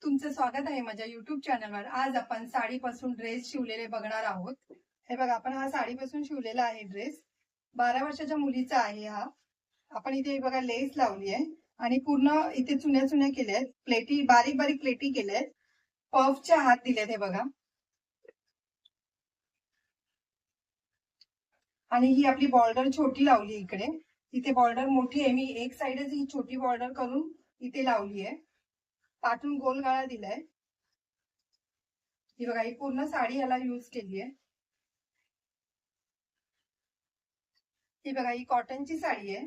तुमचं स्वागत आहे माझ्या युट्यूब चॅनलवर। आज आपण साडीपासून ड्रेस शिवलेले बघणार आहोत। हे बघा, आपण हा साडीपासून शिवलेला आहे ड्रेस। 12 वर्षाच्या मुलीचा आहे हा। आपण इथे बघा लेस लावली आहे आणि पूर्ण इथे चुन्या चुन्या केल्या आहेत, प्लेटी बारीक बारीक प्लेटी केल्या आहेत, पफचे हात दिलेत हे बघा। आणि ही आपली बॉर्डर छोटी लावली इकडे, इथे बॉर्डर मोठी आहे, मी एक साइडच ही छोटी बॉर्डर करून इथे लावली आहे। पाठून गोल गळा दिलाय। ही बघा, ही पूर्ण साडी याला यूज केली आहे। ही बघा, ही कॉटनची साडी आहे,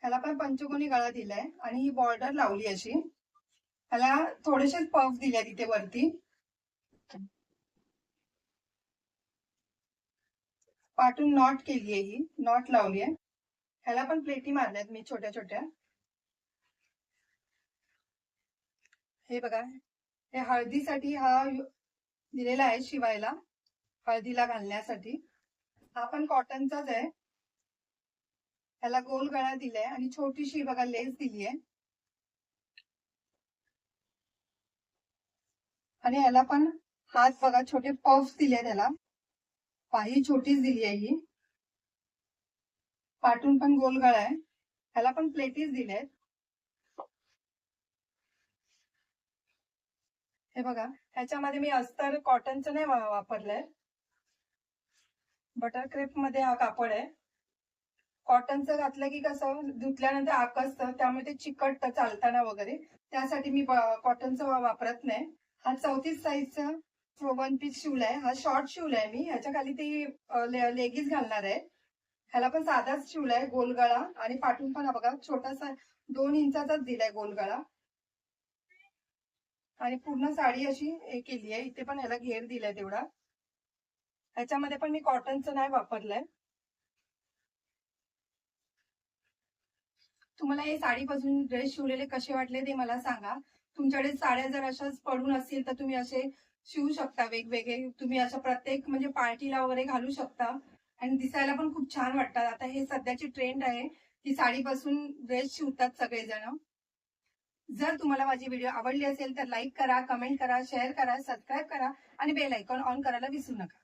ह्याला पण पंचकोनी गळा दिलाय आणि ही बॉर्डर लावली अशी। ह्याला थोडेसे पफ दिले तिथे वरती, पाठून नॉट केली आहे, ही नॉट लावली आहे। ह्याला पण प्लेटी मारल्यात मी छोट्या छोट्या। हे बघा, हे हळदीसाठी हा दिलेला आहे शिवायला, हळदीला घालण्यासाठी। हा पण कॉटनचाच आहे, ह्याला गोल गळा दिलाय आणि छोटीशी बघा लेस दिली आहे। आणि ह्याला पण हात बघा छोटे पफ दिले, त्याला पाही छोटीच दिली आहे ही। पाठून पण गोल गळा आहे, ह्याला पण प्लेटीज दिले। हे बघा, ह्याच्यामध्ये मी अस्तर कॉटनचं नाही वापरलंय, बटर क्रेप मध्ये हा कापड आहे। कॉटनचं घातलं की कसं धुतल्यानंतर आकसतं, त्यामुळे ते चिकटतं चालताना वगैरे, त्यासाठी मी कॉटनचं वापरत नाही। हा 34 साईजचा 1 पीस शिवलाय, हा शॉर्ट शिवलाय मी, ह्याच्या खाली ते लेगीज घालणार आहे। ह्याला पण साधाच शिवलाय गोल गळा, आणि पाठून पण बघा छोटासा 2 इंचाचाच दिलाय गोल गळा। आणि पूर्ण साडी अशी हे केली आहे, इथे पण ह्याला घेर दिलाय तेवढा। ह्याच्यामध्ये पण मी कॉटनचं नाही वापरलंय। तुम्हाला हे साडीपासून ड्रेस शिवलेले कसे वाटले ते मला सांगा। तुमच्याकडे साड्या जर अशाच पडून असतील तर तुम्ही असे शिवू शकता वेगवेगळे, तुम्ही अशा प्रत्येक म्हणजे पार्टीला वगैरे घालू शकता आणि दिसायला पण खूप छान वाटतात। आता हे सध्याची ट्रेंड आहे की साडीपासून ड्रेस शिवतात सगळेजण। जर तुम्हाला माझी व्हिडिओ आवडली असेल तर लाईक करा, कमेंट करा, शेअर करा, सबस्क्राईब करा आणि बेल आयकॉन ऑन करायला विसरू नका।